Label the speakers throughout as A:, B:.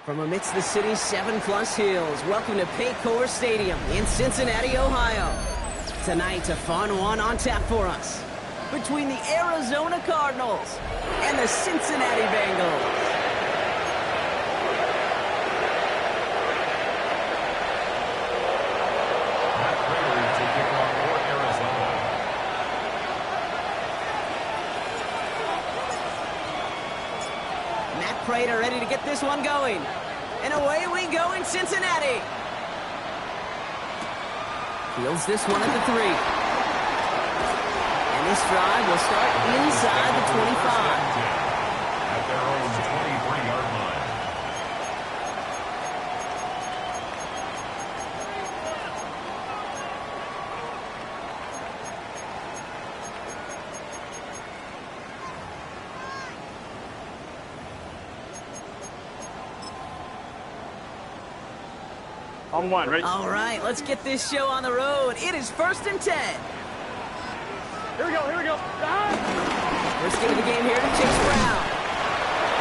A: From amidst the city's 7+ hills, welcome to Paycor Stadium in Cincinnati, Ohio. Tonight, a fun one on tap for us between the Arizona Cardinals and the Cincinnati Bengals. Prater ready to get this one going. And away we go in Cincinnati. Fields this one at the 3. And this drive will start inside the 25.
B: At their own 23-yard line.
C: On one, right?
A: All right, let's get this show on the road. It is 1st and 10.
C: Here we go, here we go.
A: First get of the game here to Chase Brown.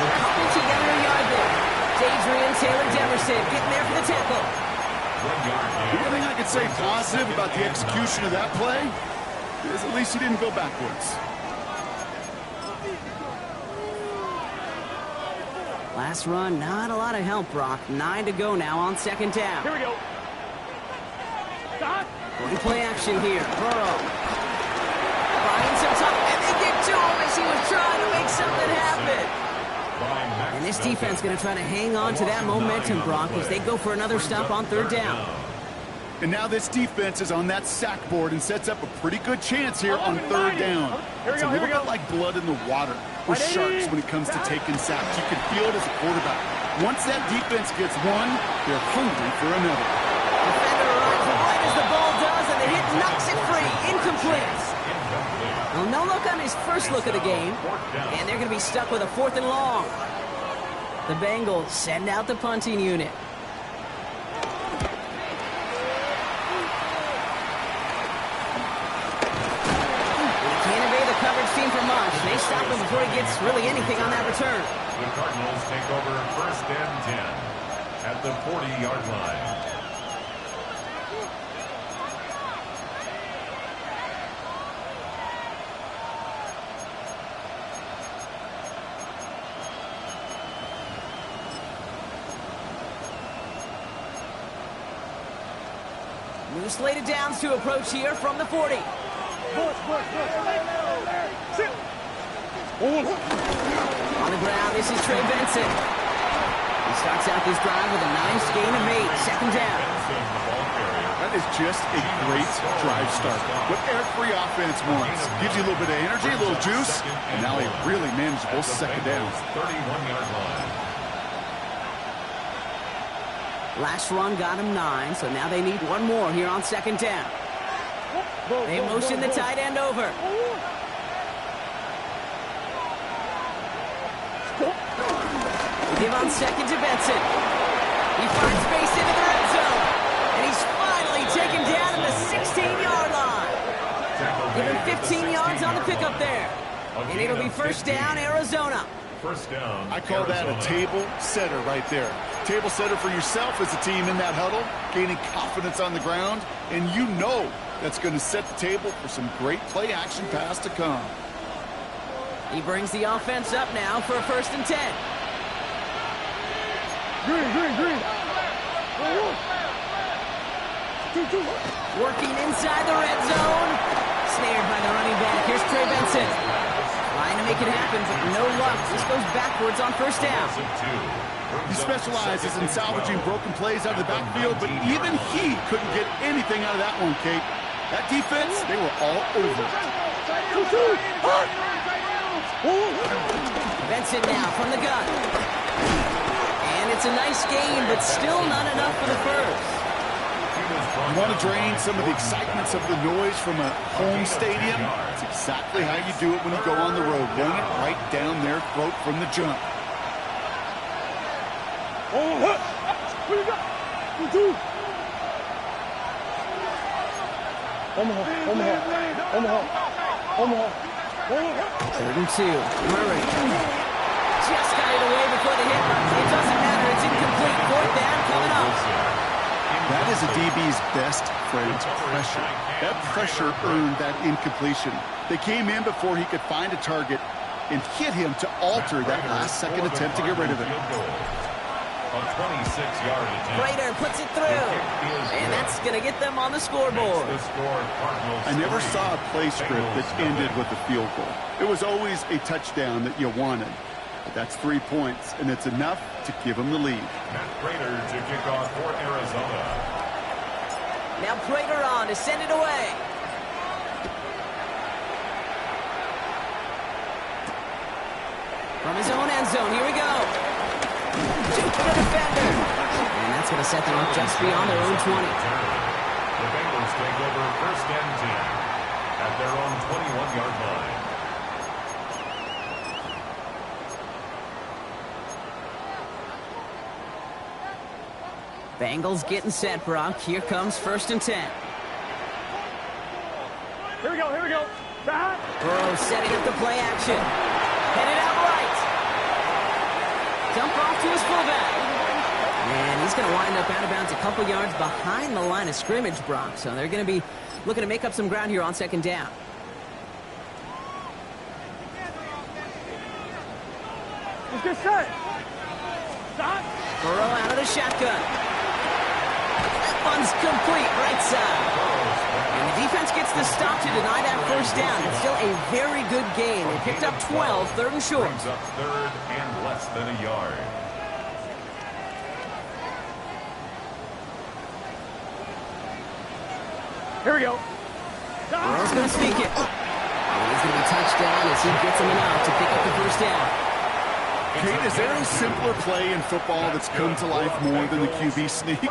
A: They're coupled together a yard there. Adrian Taylor-Demerson getting there for the tackle.
D: The only thing I could say positive about the execution of that play is at least he didn't go backwards.
A: Last run, not a lot of help, Brock. 9 to go now on 2nd down.
C: Here we go. Stop.
A: Going play action here. Burrow. Bryant's up top, and they get to him as he was trying to make something happen. And this defense going to try to hang on to that momentum, Brock, as they go for another stop on 3rd down.
D: And now this defense is on that sack board and sets up a pretty good chance here on 3rd down. It's a little bit like blood in the water with sharks when it comes to taking sacks. You can feel it as a quarterback. Once that defense gets one, they're hungry for another.
A: Defender arrives right as the ball does, and the hit knocks it free. Incomplete. Well, no look on his first look of the game, and they're going to be stuck with a 4th and long. The Bengals send out the punting unit. Team for much. They stop him before he gets really anything on that return.
B: The Cardinals take over 1st and 10 at the 40-yard line.
A: New slate of downs to approach here from the 40. On the ground, this is Trey Benson. He starts out this drive with a nice gain of 8, 2nd down.
D: That is just a great drive start. What every offense wants. Gives you a little bit of energy, a little juice, and now a really manageable 2nd down.
B: 31-yard line.
A: Last run got him 9, so now they need one more here on 2nd down. They motion the tight end over. They give on 2nd to Benson. He finds space into the red zone. And he's finally taken down at the 16-yard line. Give him 15 yards on the pickup there. And it'll be 1st down, Arizona.
B: 1st down.
D: I call that a table setter right there. Table setter for yourself as a team in that huddle, gaining confidence on the ground, and you know that's going to set the table for some great play action pass to come.
A: He brings the offense up now for a 1st and 10.
C: Green.
A: Working inside the red zone. Snared by the running back. Here's Trey Benson. Trying to make it happen, but no luck. This goes backwards on 1st down.
D: He specializes in salvaging broken plays out of the backfield, but even he couldn't get anything out of that one, Kate. That defense, they were all over.
A: Benson now from the gun. And it's a nice game, but still not enough for the first.
D: You want to drain some of the excitements of the noise from a home stadium? It's exactly how you do it when you go on the road. Run it right down their throat from the jump.
C: Omaha.
A: 3rd and 2. Murray just got it away before the hit. It doesn't matter. It's incomplete.
D: best friend's pressure. That pressure earned that incompletion. They came in before he could find a target and hit him to alter that last-second attempt to get rid of it.
B: A 26-yard attempt.
A: Prater puts it through. And that's going to get them on the scoreboard.
D: I never saw a play script that ended with a field goal. It was always a touchdown that you wanted. But that's 3 points, and it's enough to give them the lead.
B: Matt Prater to kick off for Arizona.
A: Now Prater on to send it away. From his own end zone, here we go. Shoot for the defender. And that's going to set them up just beyond their own 20.
B: The Bengals take over first and 10 at their own 21-yard line.
A: Bengals getting set, Brock. Here comes first and 10.
C: Here we go, here we go. Back.
A: Burrow setting up the play action. Headed out right. Dump off to his fullback. And he's going to wind up out of bounds a couple yards behind the line of scrimmage, Brock. So they're going to be looking to make up some ground here on second down.
C: Let's get set. Stop.
A: Burrow out of the shotgun. One's complete, right side. And the defense gets the stop to deny that first down. It's still a very good game. They picked up 12, third and short.
B: Brings up third and less than a yard.
C: Here we go.
A: Burrow's going to sneak it. And he's going to be touched down as he gets him enough to pick up the first down.
D: Kate, is there a simpler play in football that's come to life more than the QB sneak?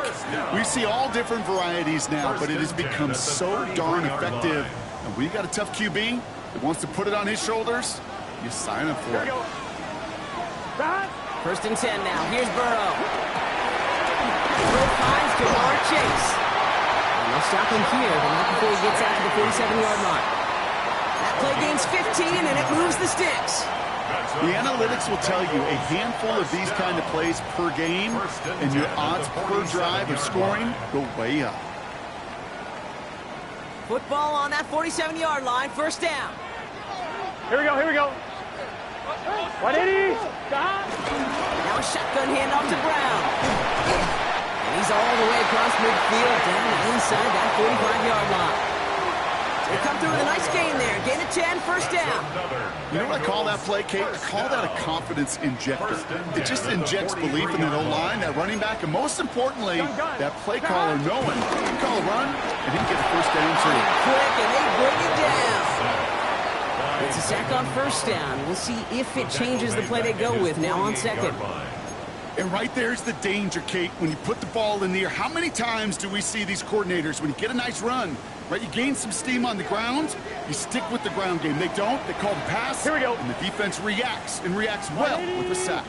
D: We see all different varieties now, but it has become so darn effective. And when you got a tough QB that wants to put it on his shoulders, you sign up for it.
A: First and 10 now. Here's Burrow. Burrow finds Jamar Chase. And they'll stop him here, but not before he gets out to the 47-yard line. That play gains 15, and it moves the sticks.
D: The analytics will tell you a handful of these kind of plays per game, and your odds per drive of scoring go way up.
A: Football on that 47-yard line, first down.
C: Here we go, here we go. 180. Stop.
A: Now a shotgun handoff to Brown. And he's all the way across midfield, down inside that 45-yard line. They come through with a nice gain there. Gain of 10, first down.
D: You know what I call that play, Kate? I call that a confidence injector. It just injects belief in that O-line, that running back, and most importantly, that play caller knowing he can call a run, and he can get a first down too.
A: Quick, and they bring it down. It's a sack on first down. We'll see if it changes the play they go with now on second.
D: And right there's the danger, Kate. When you put the ball in the air, how many times do we see these coordinators, when you get a nice run, right, you gain some steam on the ground, you stick with the ground game. They don't, they call the pass.
C: Here we go.
D: And the defense reacts, and reacts well with a sack.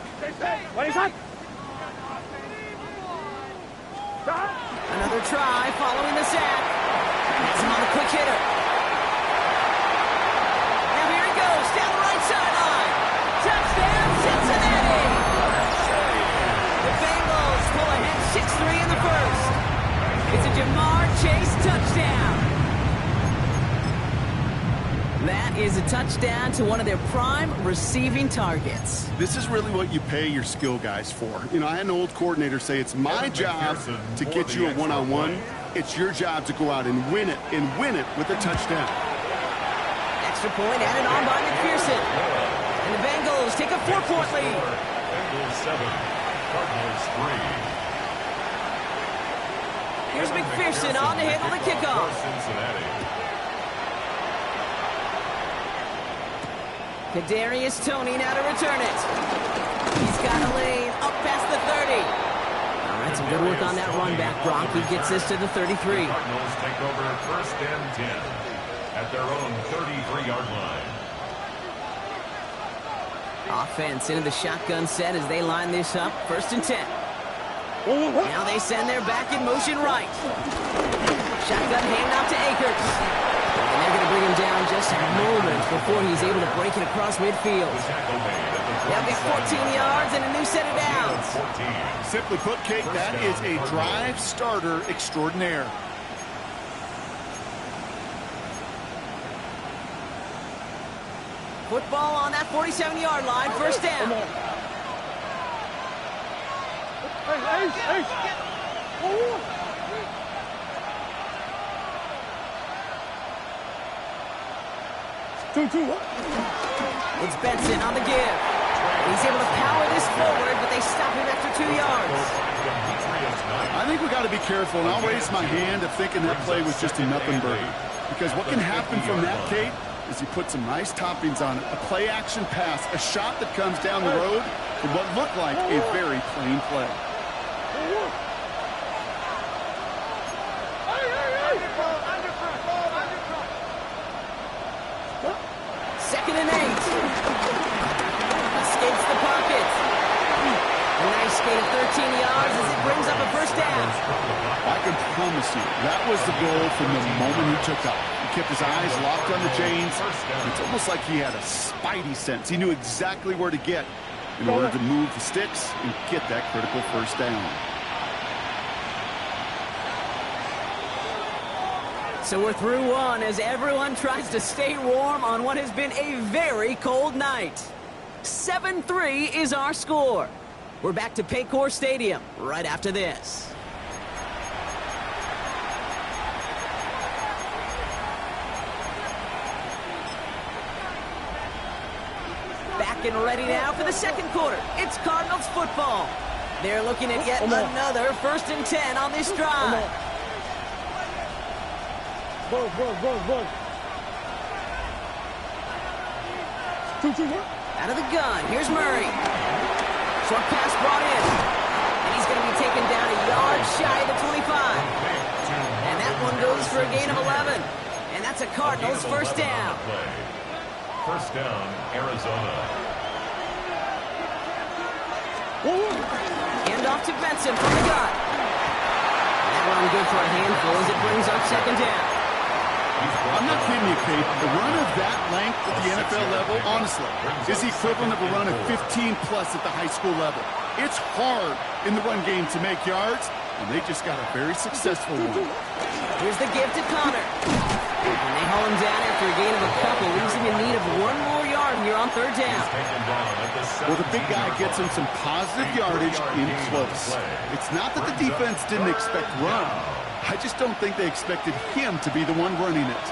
A: Another try following the sack. That's not a quick hitter. Now here he goes, down the right sideline. Touchdown, Cincinnati! The Bengals pull ahead 6-3 in the first. It's a Jamar Chase touchdown. That is a touchdown to one of their prime receiving targets.
D: This is really what you pay your skill guys for. You know, I had an old coordinator say it's my job to get you a one-on-one. It's your job to go out and win it with a touchdown.
A: Extra point added on by McPherson. And the Bengals take a 4-point lead.
B: Bengals 7, Cardinals 3.
A: Here's McPherson on to handle the kickoff.
B: Cincinnati.
A: Kadarius Toney now to return it. He's got a lane up past the 30. All right, some good work on that run back, Brock. He gets this to the 33.
B: Cardinals take over first and 10 at their own 33-yard line.
A: Offense into the shotgun set as they line this up. First and 10. Now they send their back in motion right. Shotgun handoff to Akers. And they're going to bring him down just moments before he's able to break it across midfield. They'll get 14 yards and a new set of downs.
D: Simply put, Kate, that is a drive starter extraordinaire.
A: Football on that 47-yard line, first down. It's Benson on the give. He's able to power this forward, but they stop him after 2 yards.
D: I think we got to be careful, and I'll raise my hand of thinking that play was just a nothing burger. Because what can happen from that, Kate, is you put some nice toppings on it. A play-action pass, a shot that comes down the road from what looked like a very plain play.
A: Second and 8. Escapes the pocket. A nice gain of 13 yards as it brings up a first down.
D: I can promise you, that was the goal from the moment he took off. He kept his eyes locked on the chains. It's almost like he had a spidey sense. He knew exactly where to get in order to move the sticks and get that critical first down.
A: So we're through one as everyone tries to stay warm on what has been a very cold night. 7-3 is our score. We're back to Paycor Stadium right after this. Back and ready now for the second quarter. It's Cardinals football. They're looking at yet another 1st and 10 on this drive.
C: Run.
A: Out of the gun, here's Murray. Short pass brought in. And he's going to be taken down a yard shy of the 25. And that one goes for a gain of 11. And that's a Cardinals first down.
B: First down, Arizona.
A: Hand off to Benson from the gun. That one good for a handful as it brings up second down.
D: I'm not kidding you, Kate. The run of that length at the NFL level, honestly, is the equivalent of a run of 15-plus at the high school level. It's hard in the run game to make yards, and they just got a very successful one.
A: Here's the give to Connor. And they haul him down after a gain of a couple, leaves him in need of one more yard here on third down.
D: Well, the big guy gets him some positive yardage in close. It's not that the defense didn't expect run. I just don't think they expected him to be the one running it.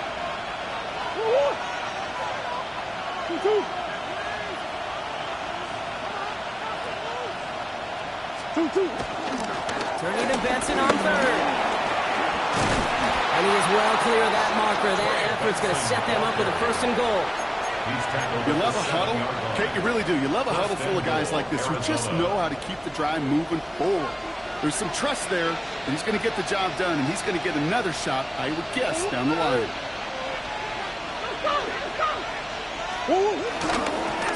A: Turning to Benson on third. And he is well clear of that marker. That effort's going to set them up with a first and goal.
D: You love a huddle? Kate, you really do. You love a huddle full of guys like this who just know how to keep the drive moving forward. There's some trust there that he's going to get the job done, and he's going to get another shot, I would guess, down the line.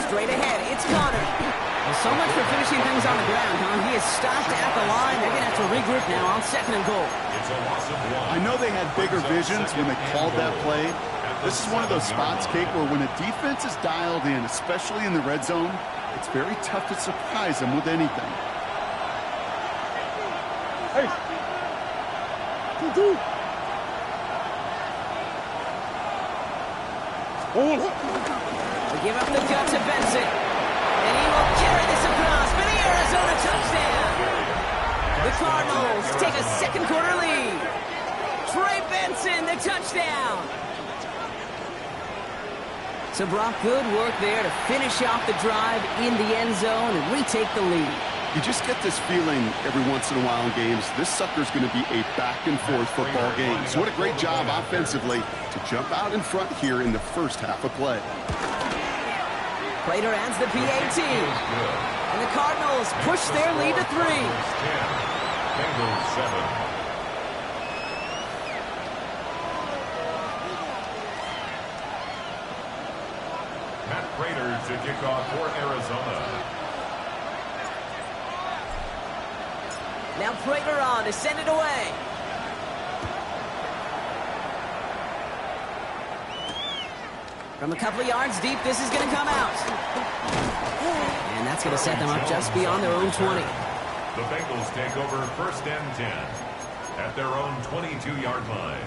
A: Straight ahead, it's Connor. Well, so much for finishing things on the ground, huh? He is stopped at the line. They're going to have to regroup now on second and goal.
D: I know they had bigger visions when they called that play. This is one of those spots, Kate, where when a defense is dialed in, especially in the red zone, it's very tough to surprise them with anything.
C: Hey.
A: They give up the gun to Benson. And he will carry this across for the Arizona touchdown. The Cardinals take a second quarter lead. Trey Benson, the touchdown. So, Brock, good work there to finish off the drive in the end zone and retake the lead.
D: You just get this feeling every once in a while in games, this sucker's going to be a back-and-forth football game. So what a great job offensively to jump out in front here in the first half of play.
A: Prater adds the PAT. And the Cardinals push their lead to 3.
B: Bengals 7. Matt Prater to kick off for Arizona.
A: Now Prater on to send it away. From a couple of yards deep, this is going to come out. And that's going to set them up just beyond their own 20.
B: The Bengals take over first and 10 at their own 22-yard line.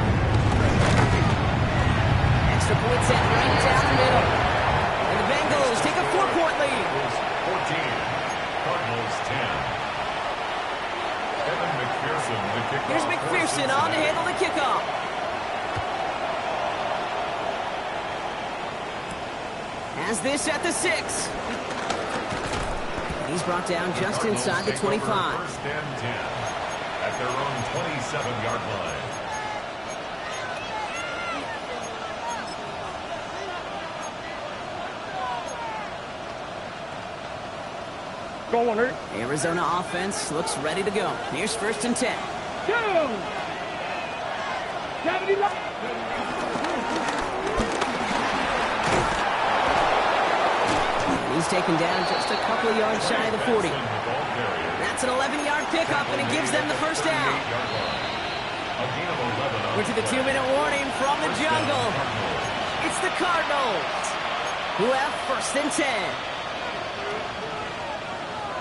A: Here's McPherson on to handle the kickoff. Has this at the 6. He's brought down just inside the 25.
B: First and 10 at their own 27-yard line.
C: Go on, hurt.
A: Arizona offense looks ready to go. Here's first and 10. He's taken down just a couple of yards shy of the 40. That's an 11-yard pickup, and it gives them the first down. We're to the 2-minute warning from the jungle. It's the Cardinals, who have first and 10.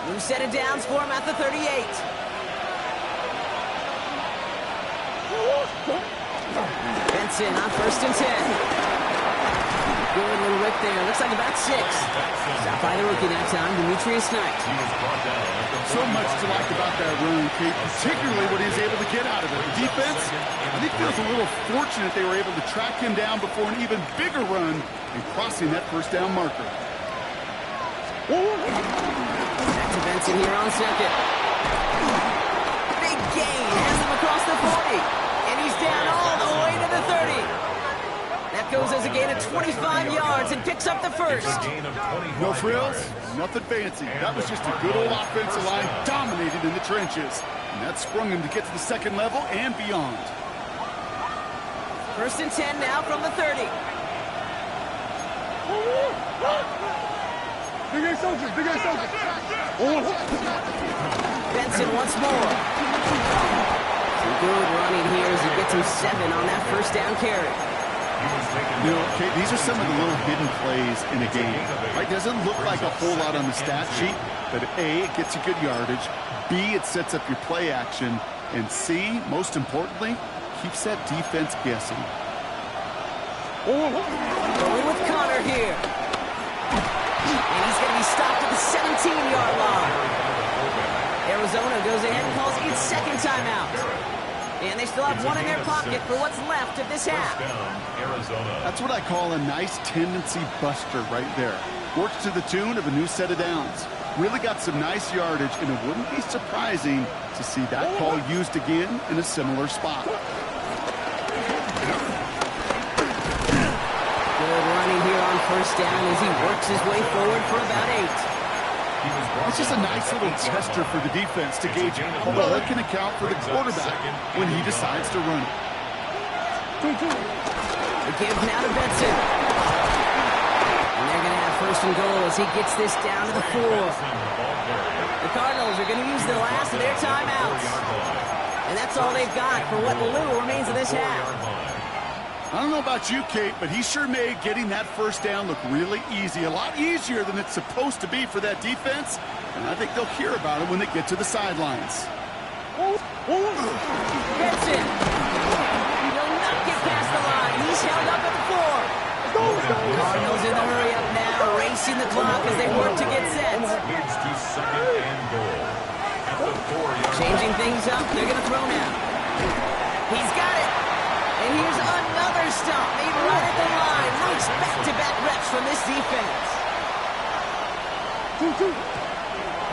A: New set of downs for him at the 38. Benson on first and 10. Good little whip there. Looks like about 6. Stopped by the rookie that time, Demetrius Knight.
D: So much to like about that run, Kate, particularly what he was able to get out of it. The defense, I think, feels a little fortunate they were able to track him down before an even bigger run and crossing that first down marker.
A: Back to Benson here on second. Big gain. Has him across the 40. And he's down all the way to the 30. That goes as a gain of 25 yards and picks up the first.
D: No frills, nothing fancy. That was just a good old offensive line dominated in the trenches. And that sprung him to get to the second level and beyond.
A: First and 10 now from the 30.
C: Big A soldiers, big A soldiers.
A: Benson once more. Some good running here as he gets him 7 on that first down carry.
D: You know, Kate, these are some of the little hidden plays in a game. Right? Doesn't look like a whole lot on the stat sheet, but A, it gets you good yardage. B, it sets up your play action. And C, most importantly, keeps that defense guessing.
A: Going with Connor here. And he's going to be stopped at the 17-yard line. Arizona goes ahead and calls its second timeout. And they still have one in their pocket for what's left of this half.
D: That's what I call a nice tendency buster right there. Works to the tune of a new set of downs. Really got some nice yardage, and it wouldn't be surprising to see that call used again in a similar spot.
A: Good running here on first down as he works his way forward for about 8.
D: It's just a nice little tester for the defense to gauge how well it can account for the quarterback when he decides to run it.
A: The give now to Benson. And they're going to have first and goal as he gets this down to the 4. The Cardinals are going to use the last of their timeouts. And that's all they've got for what little remains of this half.
D: I don't know about you, Kate, but he sure made getting that first down look really easy. A lot easier than it's supposed to be for that defense. And I think they'll hear about it when they get to the sidelines.
A: Benson. He'll not get past the line. He's held up at the 4. Cardinals in the hurry up now, racing the clock as they work to get set. Changing things up, they're going to throw now. He's got it. And here's another stop made right at the line. Nice back-to-back reps from this defense.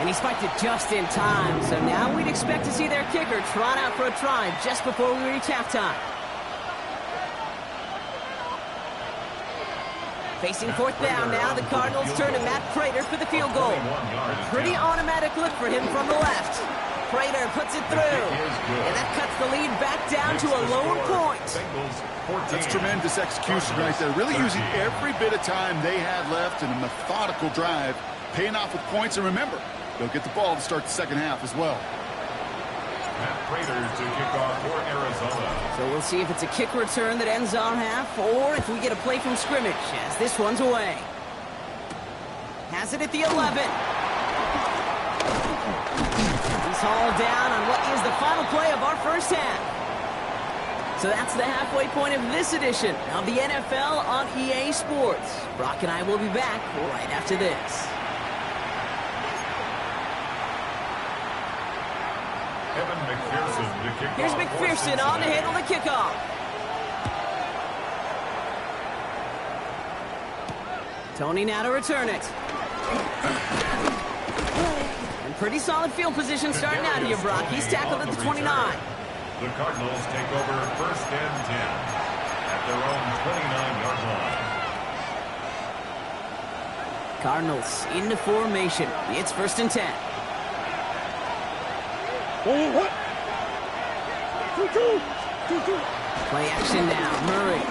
A: And he spiked it just in time. So now we'd expect to see their kicker trot out for a try just before we reach halftime. Facing fourth down now, the Cardinals turn to Matt Prater for the field goal. A pretty automatic look for him from the left. Prater puts it through, and that cuts the lead back down to a lone point.
D: That's tremendous execution right there. Really using every bit of time they had left in a methodical drive, paying off with points. And remember, they'll get the ball to start the second half as well.
B: Matt Prater to kick off for Arizona.
A: So we'll see if it's a kick return that ends our half, or if we get a play from scrimmage as this one's away. Has it at the 11. He's hauled down on what is the final play of our first half. So that's the halfway point of this edition of the NFL on EA Sports. Brock and I will be back right after this. Here's McPherson on to handle the kickoff. Tony now to return it. And pretty solid field position starting out here, Brock. He's tackled at the 29.
B: The Cardinals take over first and 10 at their own 29-yard line.
A: Cardinals into formation. It's first and 10. Play action now. Murray.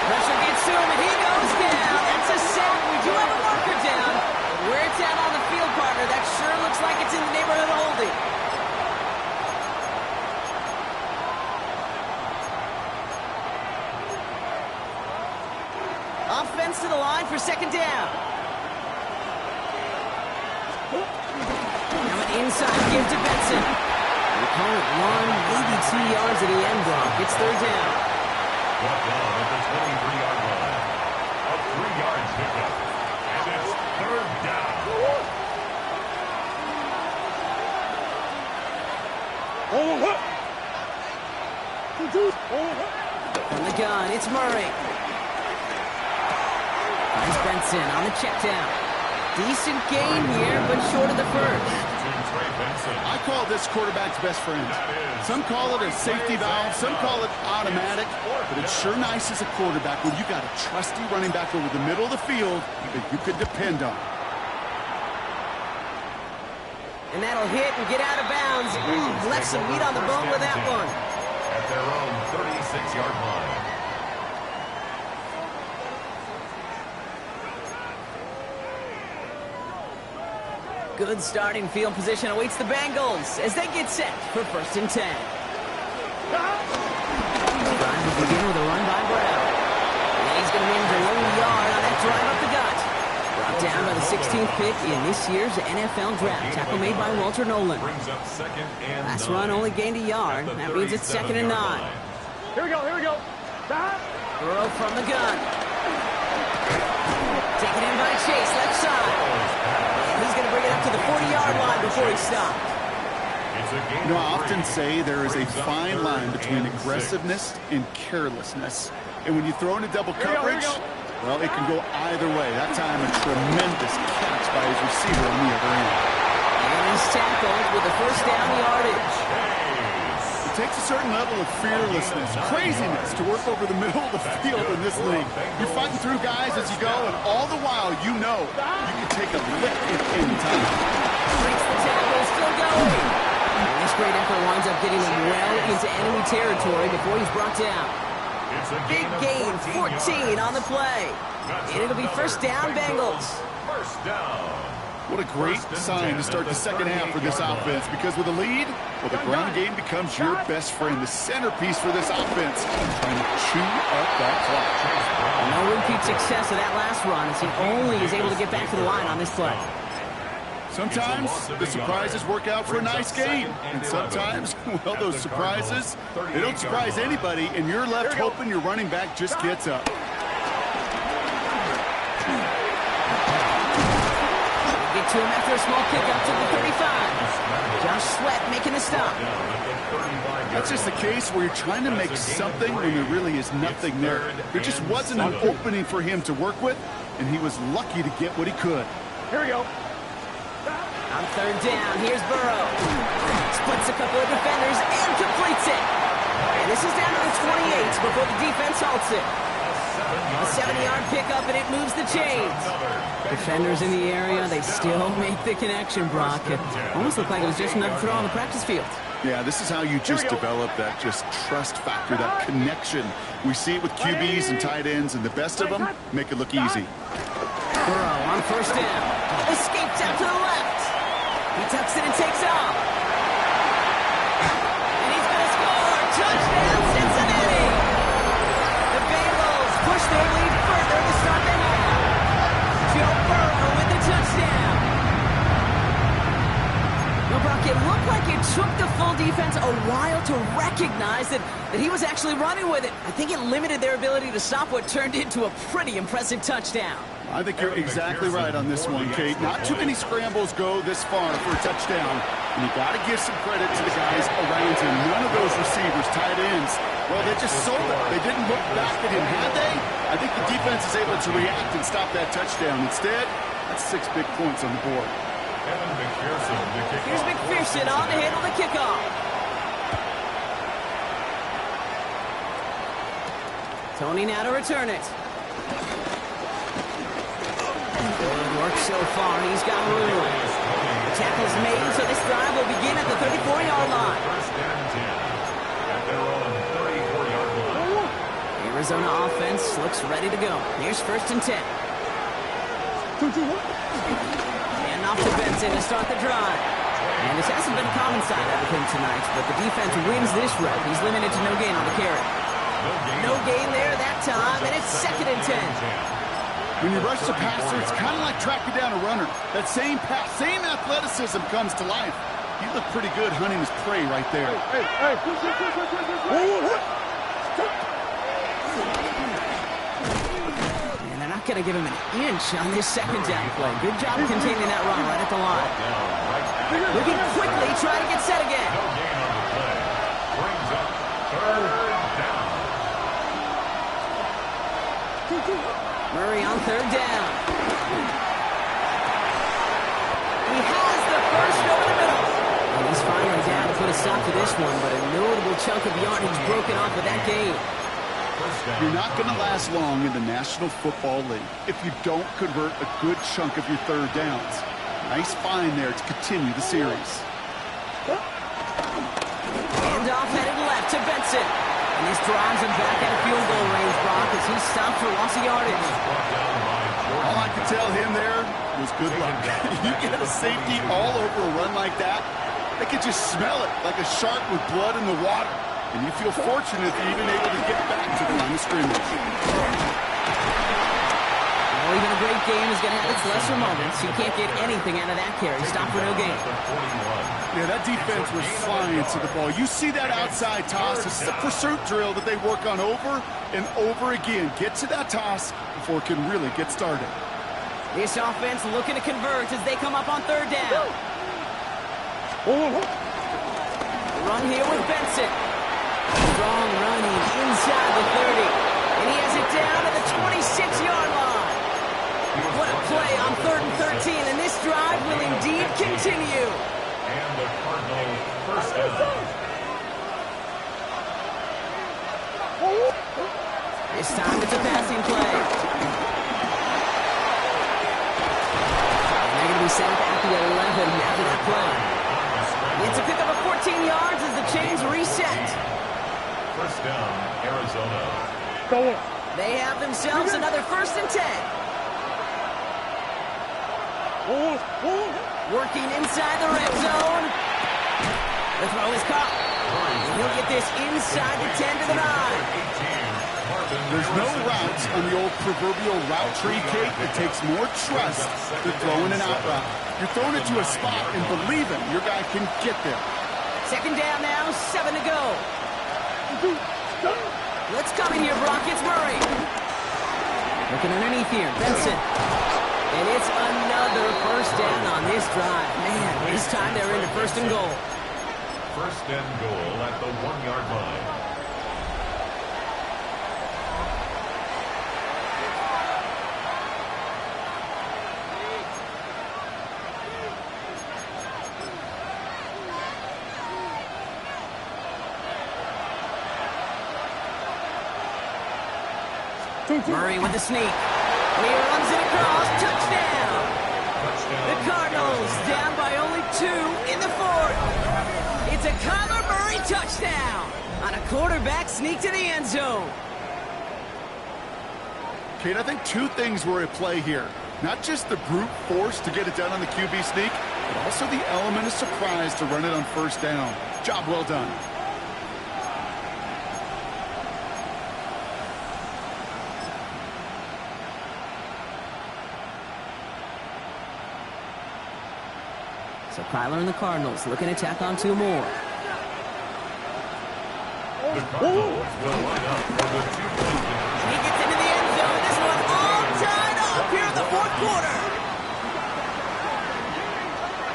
A: Pressure gets to him, and he goes down. That's a sack. We do have a marker down. Where it's at on the field, partner, that sure looks like it's in the neighborhood of holding. Offense to the line for second down. Now an inside give to Benson. We call it 1, maybe 2 yards at the end block. It's third down.
B: Brought down at the 23-yard line. A 3-yard pickup. And it's third down.
A: From the gun, it's Murray. Finds Benson on the check down. Decent gain here, but short of the first.
D: I call this quarterback's best friend. Some call it a safety valve, some call it automatic, but it's sure nice as a quarterback when you got a trusty running back over the middle of the field that you could depend on.
A: And that'll hit and get out of bounds. Left some meat on the bone with that one.
B: At their own 36-yard line.
A: Good starting field position awaits the Bengals as they get set for first and 10. Drive will begin with a run by Brown. And he's going to win the 1 yard on that drive up the gut. Brought down by the 16th pick in this year's NFL draft. Tackle made by Walter Nolan. Last run only gained a yard. That means it's second and 9.
C: Here we go, here we go.
A: Burrow from the gun. Taken in by Chase, left side. He's going to bring it up to the 40-yard line before he stopped.
D: You know, I often say there is a fine line between aggressiveness and carelessness. And when you throw into double coverage, well, it can go either way. That time, a tremendous catch by his receiver on the other end.
A: And he's tackled with the first down yardage.
D: It takes a certain level of fearlessness, craziness to work over the middle of the field in this league. You're fighting through guys as you go, and all the while, you know you can take a lick at any time.
A: Breaks the tackle, still going. And this great effort winds up getting him well into enemy territory before he's brought down. Big gain, 14 on the play. And it'll be first down, Bengals.
B: First down.
D: What a great sign to start the second half for this offense, because with a lead, well, the ground game becomes your best friend, the centerpiece for this offense, trying to chew up that clock.
A: No repeat success of that last run as he only is able to get back to the line on this play.
D: Sometimes the surprises work out for a nice game, and sometimes, well, those surprises, they don't surprise anybody, and you're left hoping your running back just gets up.
A: To him after a small kick up to the 35. Josh Sweat making the stop.
D: That's just the case where you're trying to make something when there really is nothing there. There just wasn't an opening for him to work with, and he was lucky to get what he could.
C: Here we go.
A: On third down, here's Burrow. Splits a couple of defenders and completes it. And this is down to the 28 before the defense halts it. A 7-yard pickup, and it moves the chains. Defenders in the area, they still make the connection, Brock. It almost looked like it was just another throw on the practice field.
D: Yeah, this is how you just develop that just trust factor, that connection. We see it with QBs and tight ends, and the best of them make it look easy.
A: Burrow on first down. Escapes out to the left. He tucks it and takes off. And he's going to score. Touchdown, Cincinnati. The Bengals push their lead further to start the half. Joe Burrow with the touchdown. Well, Brock, it looked like it took the full defense a while to recognize that he was actually running with it. I think it limited their ability to stop what turned into a pretty impressive touchdown.
D: I think you're exactly right on this one, Kate. Not too many scrambles go this far for a touchdown. And you got to give some credit to the guys around him. None of those receivers, tight ends, well, they just sold it. They didn't look back at him, had they? I think the defense is able to react and stop that touchdown. Instead, that's 6 big points on the board.
A: Here's McPherson on to handle the kickoff. Tony now to return it. Good work so far. He's got room. The tackle's made, so this drive will begin at the 34-yard line.
B: First and 10 at their own 34-yard line.
A: Arizona offense looks ready to go. Here's first and 10. And off to Benson to start the drive. And this hasn't been a common side of him tonight, but the defense wins this rep. He's limited to no gain on the carry. No gain there that time, and it's second and 10.
D: When you rush the passer, it's kind of like tracking down a runner. That same pass, same athleticism comes to life. He looked pretty good hunting his prey right there.
A: And they're not going to give him an inch on this second down play. Good job containing that run right at the line. Looking quickly, try to get set again.
B: No gain on the play. Brings up third down.
A: Murray on third down. He has the first over the middle. And he's finally down to put a stop to this one, but a notable chunk of yardage broken off with that gain.
D: You're not going to last long in the National Football League if you don't convert a good chunk of your third downs. Nice find there to continue the series.
A: Handoff headed left to Benson. And this drives him back out of field goal range, Brock, as he's stopped for loss of yardage.
D: All I could tell him there was good luck. You get a safety all over a run like that, they could just smell it like a shark with blood in the water. And you feel fortunate if you're even able to get back to the line of scrimmage.
A: Well, even a great game is going to have its lesser moments. You can't get anything out of that carry. Stop for no gain.
D: Yeah, that defense was flying to the ball. You see that outside toss. This is a pursuit drill that they work on over and over again. Get to that toss before it can really get started.
A: This offense looking to convert as they come up on third down. Run here with Benson. Strong running inside the 30. And he has it down to the 26-yard line. What a play on 3rd and 13. And this drive will indeed continue.
B: And the Cardinals first down.
A: This time it's a passing play. And they're going to be set up at the 11 after that play. It's a pickup of 14 yards as the chains reset.
B: First down, Arizona.
A: They have themselves another 1st and 10. Working inside the red zone. The throw is caught. And he'll get this inside the 10 to the 9.
D: There's no routes on the old proverbial route tree, Kate. It takes more trust than throwing an out route. You're throwing it to a spot and believing your guy can get there.
A: Second down now, 7 to go. Let's come in here, Brock. It's Murray. Looking underneath here, Benson. And it's another first down on this drive. Man, this time they're into 1st and goal.
B: First and goal at the 1-yard line.
A: Murray with the sneak. And he runs it across. Touchdown. The Cardinals down by only 2 in the 4th. It's a Kyler Murray touchdown on a quarterback sneak to the end zone.
D: Kate, I think 2 things were at play here. Not just the brute force to get it done on the QB sneak, but also the element of surprise to run it on 1st down. Job well done.
A: So Kyler and the Cardinals looking to tack on 2 more.
B: The Cardinals will line up for the 2-point.
A: He gets into the end zone. This one all tied up here at the fourth quarter.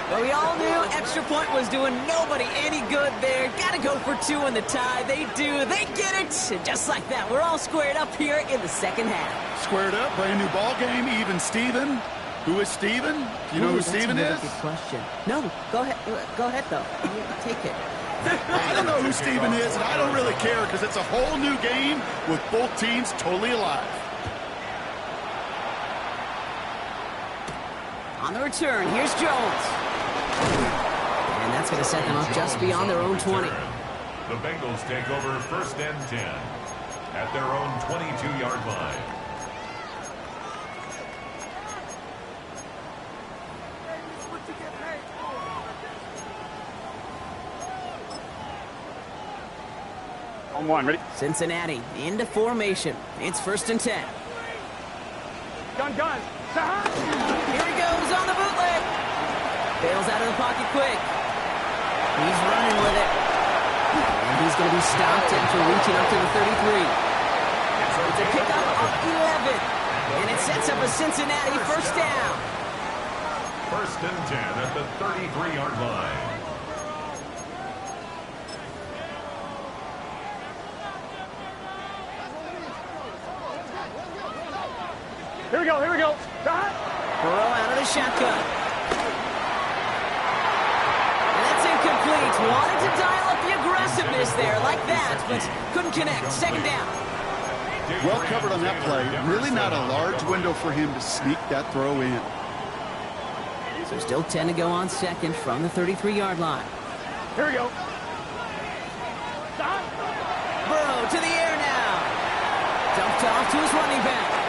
A: But we all knew extra point was doing nobody any good there. Got to go for two in the tie. They do. They get it. And just like that, we're all squared up here in the second half.
D: Squared up, brand new ball game, even Steven. Who is Steven? Do you know who Steven is?
A: That's a good question. No, go ahead. Go ahead, though. Take it.
D: I don't know who Steven is, and I don't really care because it's a whole new game with both teams totally alive.
A: On the return, here's Jones. And that's going to set them up just beyond their own 20.
B: The Bengals take over first and 10 at their own 22-yard line.
C: On one, ready?
A: Cincinnati into formation. It's first and 10.
C: Gun.
A: Here he goes on the bootleg. Bails out of the pocket quick. He's running with it. And he's going to be stopped after reaching up to the 33. It's a pickup of 11. And it sets up a Cincinnati first down.
B: First and 10 at the 33-yard line.
C: Here we go.
A: Burrow out of the shotgun. And that's incomplete. Wanted to dial up the aggressiveness there like that, but couldn't connect. Second down.
D: Well covered on that play. Really not a large window for him to sneak that throw in.
A: So still 10 to go on second from the 33-yard line.
C: Here we go.
A: Burrow to the air now. Dumped off to his running back.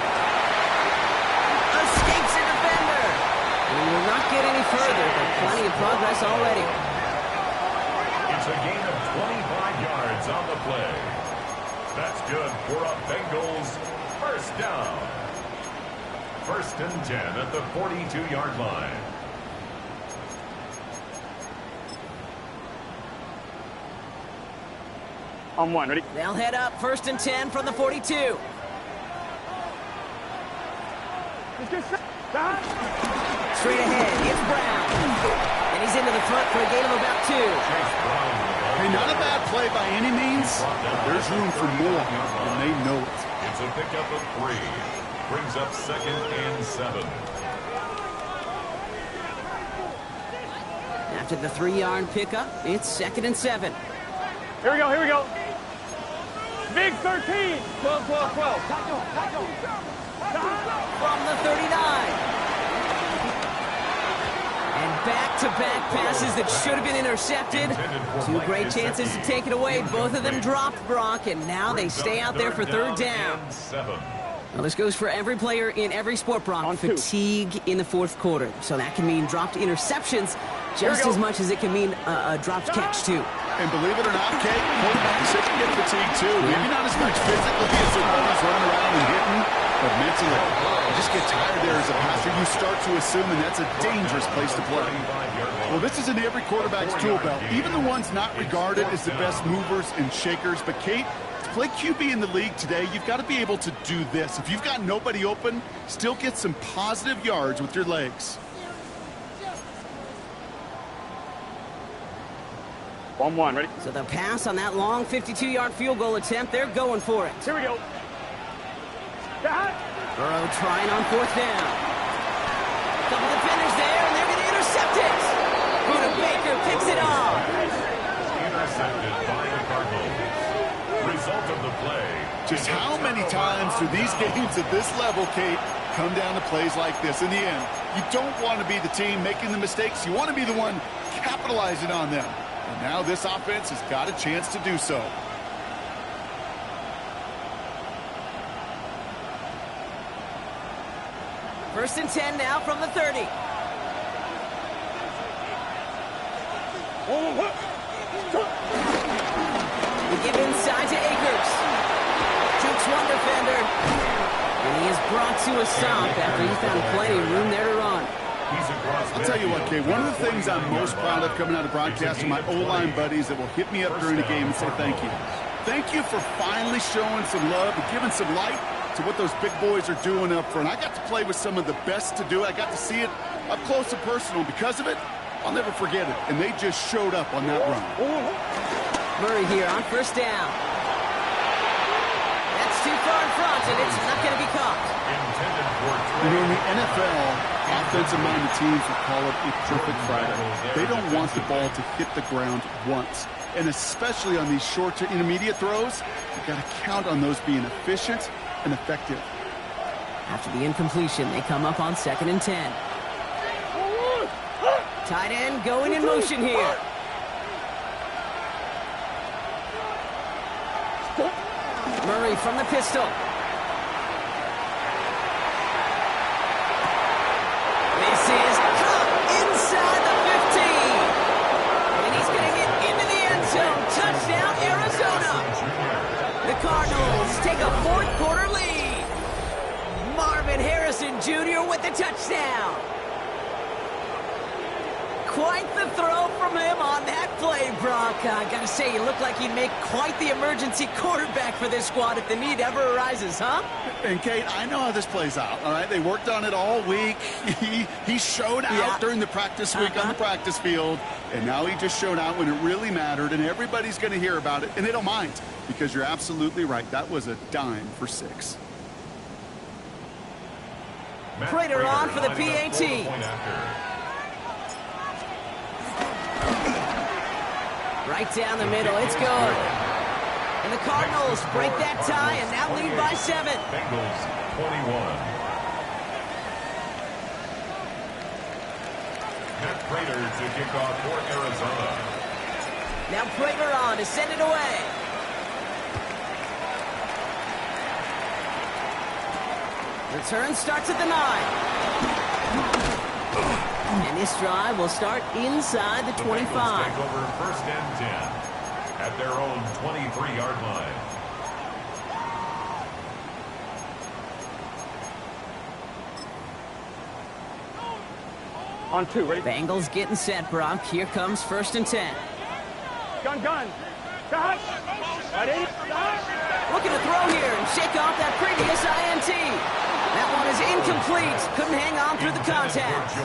A: Escapes a defender. He will not get any further, but plenty of progress already.
B: It's a gain of 25 yards on the play. That's good for a Bengals first down. First and 10 at the 42-yard line.
C: On one, ready?
A: They'll head up first and 10 from the 42. Straight ahead, it's Brown. And he's into the front for a gain of about 2.
D: Hey, not a bad play by any means, but there's room for more, and they know it.
B: It's a pickup of 3. Brings up second and 7.
A: After the 3-yard pickup, it's second and 7.
C: Here we go. Big 13. 12.
A: From the 39. And back-to-back passes that should have been intercepted. 2 great chances to take it away. Both of them dropped, Brock, and now they stay out there for third down. Well, this goes for every player in every sport, Brock. Fatigue in the fourth quarter. So that can mean dropped interceptions just as much as it can mean a dropped catch, too.
D: And believe it or not, Kate, quarterbacks can get fatigued, too. Maybe not as much physically as their buddies running around and hitting, but mentally, you just get tired there as a passer. You start to assume, and that's a dangerous place to play. Well, this is in every quarterback's tool belt, even the ones not regarded as the best movers and shakers. But, Kate, to play QB in the league today, you've got to be able to do this. If you've got nobody open, still get some positive yards with your legs.
C: 1-1, ready?
A: So the pass on that long 52-yard field goal attempt, they're going for it.
C: Here we go.
A: Burrow trying on fourth down. Couple defenders there, and they're going to intercept it. Buda Baker picks it off.
B: Intercepted by the Cardinals. Result of the play.
D: Just how many times do these games at this level, Kate, come down to plays like this? In the end, you don't want to be the team making the mistakes. You want to be the one capitalizing on them. And now this offense has got a chance to do so.
A: First and 10 now from the 30. We give inside to Akers. Takes one defender. And he is brought to a stop after he found plenty of room there to run.
D: I'll tell you what, Kay, one of the things I'm most proud of coming out of broadcast are my O-line buddies that will hit me up during the game and say thank you. Thank you for finally showing some love and giving some light to what those big boys are doing up front. I got to play with some of the best to do it. I got to see it up close and personal. Because of it, I'll never forget it. And they just showed up on that run.
A: Murray here on first down. That's too far in front, and it's not going to be caught.
D: You know, in the NFL, offensive-minded teams will call it a perfect Friday. They don't want the ball to hit the ground once. And especially on these short to intermediate throws, you've got to count on those being efficient and effective.
A: After the incompletion, they come up on 2nd and 10. Tight end going in motion here. Murray from the pistol. This is caught inside the 15. And he's going to get into the end zone. Touchdown, Arizona. The Cardinals take a fourth-quarter lead. Marvin Harrison Jr. with the touchdown. Quite the throw from him on that play, Brock. I gotta say, you look like you'd make quite the emergency quarterback for this squad if the need ever arises, huh?
D: And, Kate, I know how this plays out, all right? They worked on it all week. He showed out during the practice week on the practice field, and now he just showed out when it really mattered, and everybody's going to hear about it, and they don't mind, because you're absolutely right. That was a dime for 6.
A: Prater on for the PAT. Right down the middle, it's good. And the Cardinals break that tie and now lead by 7.
B: Bengals 21. Matt Prater to kick off for Arizona.
A: Now Prater on to send it away. Return starts at the 9. And this drive will start inside the 25.
B: Take over 1st and 10 at their own 23-yard line.
C: On 2, ready?
A: Bengals getting set, Brock. Here comes 1st and 10.
C: Gun. Got. Ready?
A: Looking to throw here and shake off that previous INT. That one is incomplete. Couldn't hang on through the contact.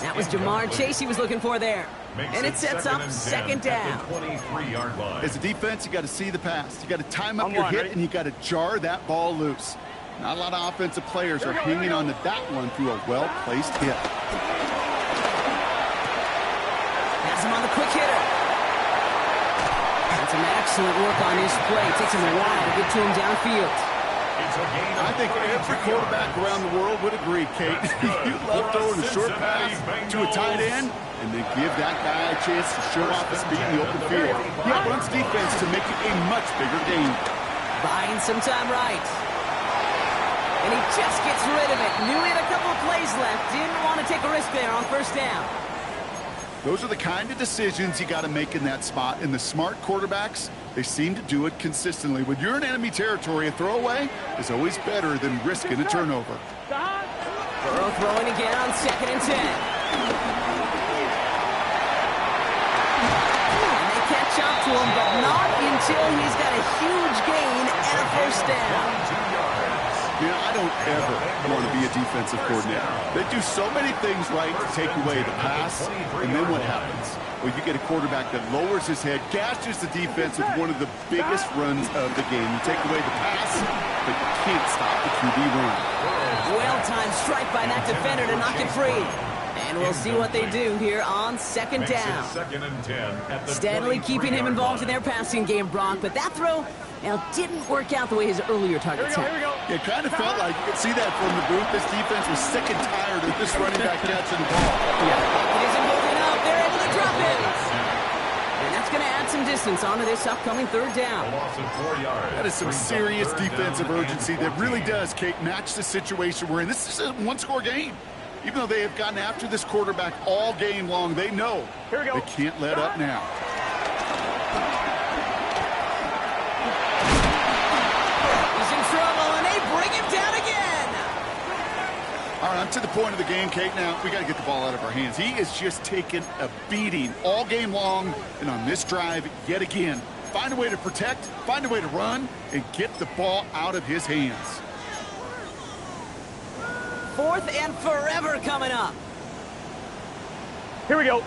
A: That was Jamar Chase he was looking for there. And it sets up 2nd down.
B: 23-yard line.
D: As a defense, you got to see the pass. You got to time up your hit, and you got to jar that ball loose. Not a lot of offensive players are hanging on to that one through a well-placed hit.
A: Has him on the quick hitter. That's some excellent work on his play. Takes him a while to get to him downfield.
D: I think every quarterback around the world would agree, Kate. You love throwing a short pass to a tight end and then give that guy a chance to show off his speed in the open field. He runs defense to make it a much bigger game.
A: Buying some time right. And he just gets rid of it. Knew he had a couple of plays left. Didn't want to take a risk there on 1st down.
D: Those are the kind of decisions you got to make in that spot. And the smart quarterbacks, they seem to do it consistently. When you're in enemy territory, a throwaway is always better than risking a turnover.
A: Burrow throwing again on 2nd and 10. And they catch up to him, but not until he's got a huge gain and a 1st down.
D: You know, I don't ever want to be a defensive coordinator. They do so many things right to take away the pass, and then what happens? Well, you get a quarterback that lowers his head, gashes the defense with one of the biggest runs of the game. You take away the pass, but you can't stop the QB run.
A: Well-timed strike by that defender to knock it free. And we'll see what they do here on 2nd down.
B: 2nd and 10 at the
A: Steadily keeping him involved in their passing game, Brock, but that throw didn't work out the way his earlier targets had.
D: It kind of felt like, you could see that from the booth, this defense was sick and tired of this running back catching the ball.
A: It isn't holding up. They're able to drop it. And that's going to add some distance onto this upcoming 3rd down.
D: That is some serious defensive urgency that really does, Kate, match the situation we're in. This is a one-score game. Even though they have gotten after this quarterback all game long, they know they can't let up now.
A: He's in trouble, and they bring him down again.
D: All right, I'm to the point of the game, Kate. Now, we got to get the ball out of our hands. He is just taking a beating all game long, and on this drive, yet again, Find a way to protect, find a way to run, and get the ball out of his hands.
A: 4th and forever coming up.
C: Here we go.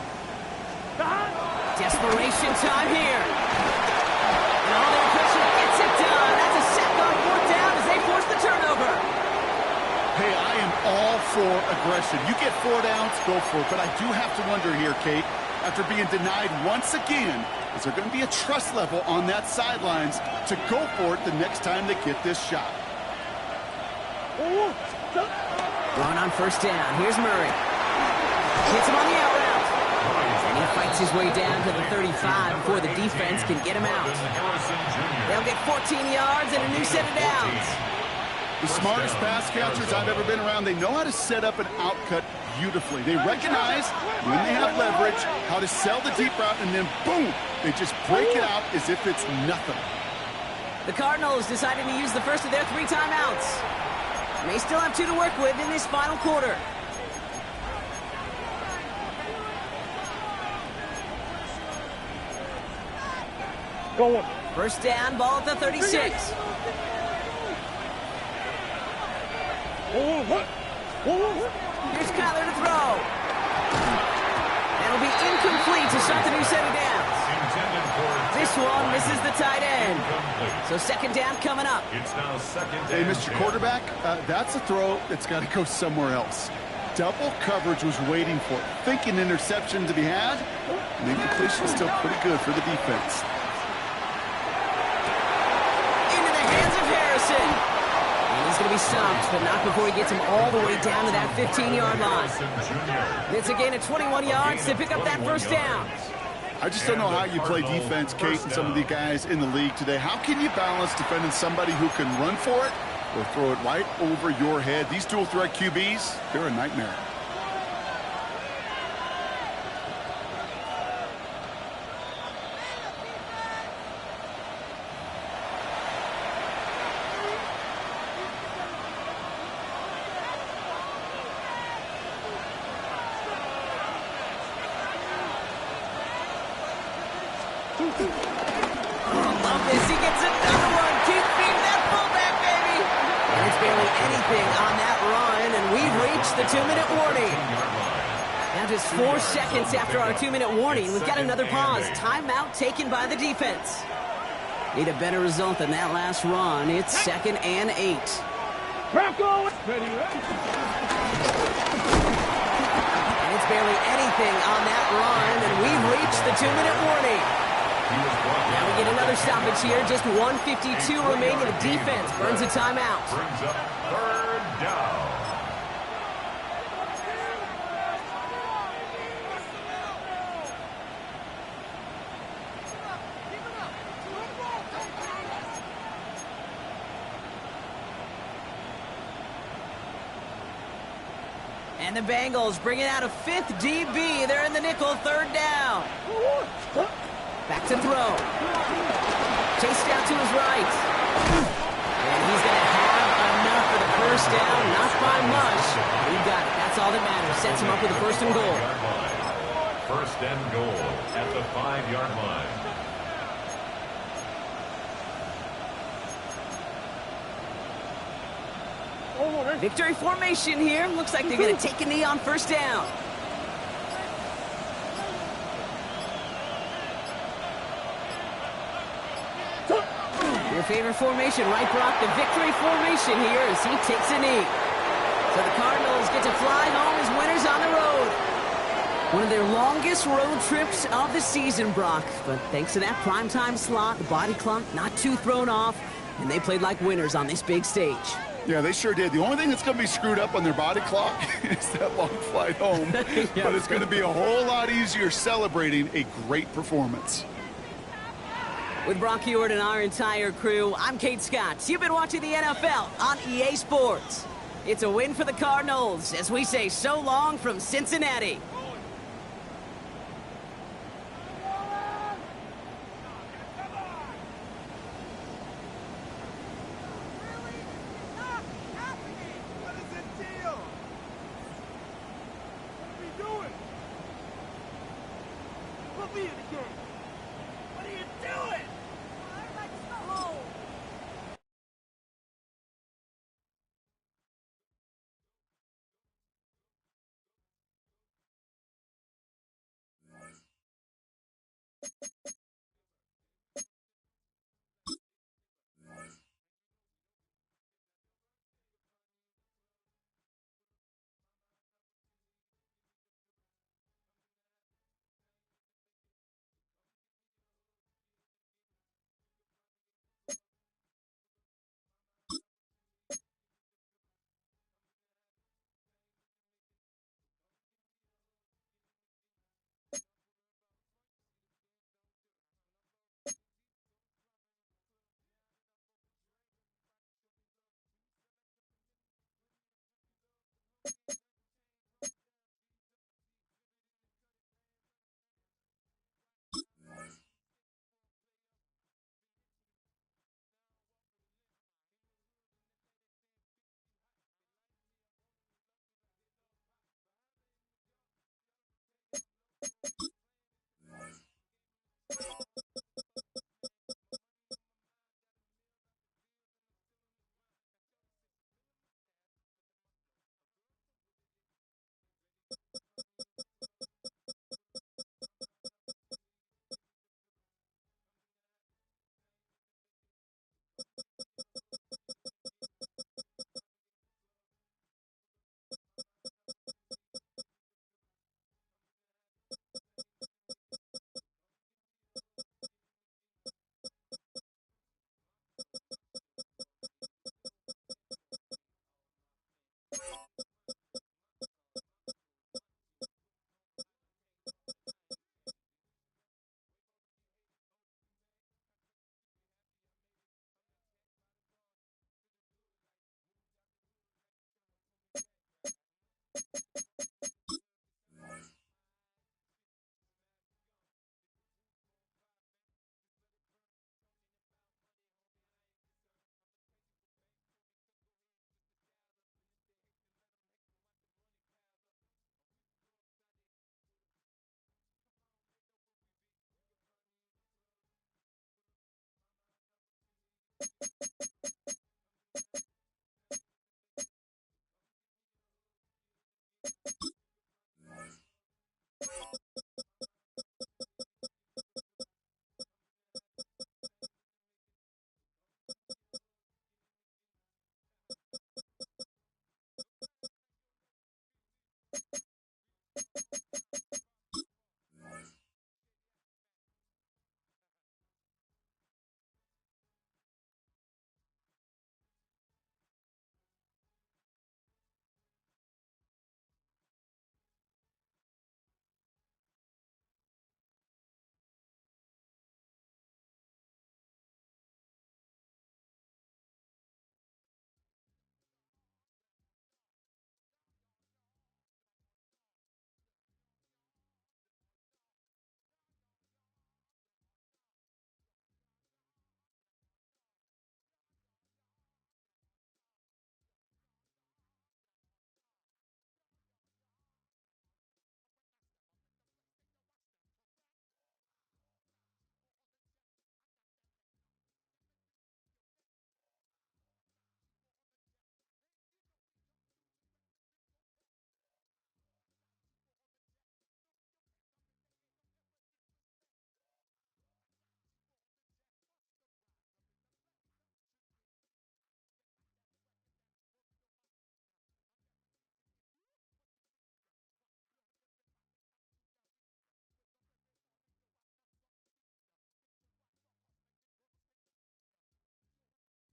A: Desperation time here. And all their pressure gets it done. That's a sack on 4th down as they force the turnover.
D: Hey, I am all for aggression. You get 4 downs, go for it. But I do have to wonder here, Kate, after being denied once again, is there going to be a trust level on that sidelines to go for it the next time they get this shot?
A: Going on 1st down. Here's Murray. Hits him on the out route. And he fights his way down to the 35 before the defense can get him out. They'll get 14 yards and a new set of downs.
D: The smartest pass catchers I've ever been around, they know how to set up an outcut beautifully. They recognize when they have leverage, how to sell the deep route, and then boom, they just break it out as if it's nothing.
A: The Cardinals decided to use the first of their 3 timeouts. And they still have 2 to work with in this final quarter.
C: Go on.
A: 1st down, ball at the 36. Here's Kyler to throw. That'll be incomplete to start the new set of downs. This one misses the tight end. So 2nd down coming up.
B: It's now 2nd down.
D: Hey, Mr. Quarterback, that's a throw that's got to go somewhere else. Double coverage was waiting for it. Thinking interception to be had, and the completion is still pretty good for the defense.
A: Into the hands of Harrison. And he's going to be stopped, but not before he gets him all the way down to that 15-yard line. It's a gain of 21 yards to pick up that 1st down.
D: I just don't know how you play defense, Kate, and some of the guys in the league today. How can you balance defending somebody who can run for it or throw it right over your head? These dual threat QBs, they're a nightmare.
A: Love this. He gets another one. Keep feeding that fullback, baby. And it's barely anything on that run, and we've reached the 2-minute warning. Now just 4 seconds after our 2-minute warning, we've got another pause. Timeout taken by the defense. Need a better result than that last run. It's 2nd and 8. And it's barely anything on that run, and we've reached the 2-minute warning. Now we get another stoppage here. Just 1:52 remaining. The defense burns a timeout.
B: Brings up 3rd down.
A: And the Bengals bringing out a 5th DB. They're in the nickel, 3rd down. Back to throw. Chased out to his right. And he's going to have enough for the 1st down. Not by much. He got it. That's all that matters. Sets him up with a 1st and goal.
B: 1st and goal at the 5-yard line.
A: Victory formation here. Looks like they're going to take a knee on 1st down. Your favorite formation, right, Brock? The victory formation here as he takes a knee. So the Cardinals get to fly home as winners on the road. One of their longest road trips of the season, Brock. But thanks to that primetime slot, the body clock not too thrown off, and they played like winners on this big stage.
D: Yeah, they sure did. The only thing that's going to be screwed up on their body clock is that long flight home.
A: Yeah.
D: But it's going to be a whole lot easier celebrating a great performance.
A: With Brock Heward and our entire crew, I'm Kate Scott. You've been watching the NFL on EA Sports. It's a win for the Cardinals as we say so long from Cincinnati.
E: What are you doing?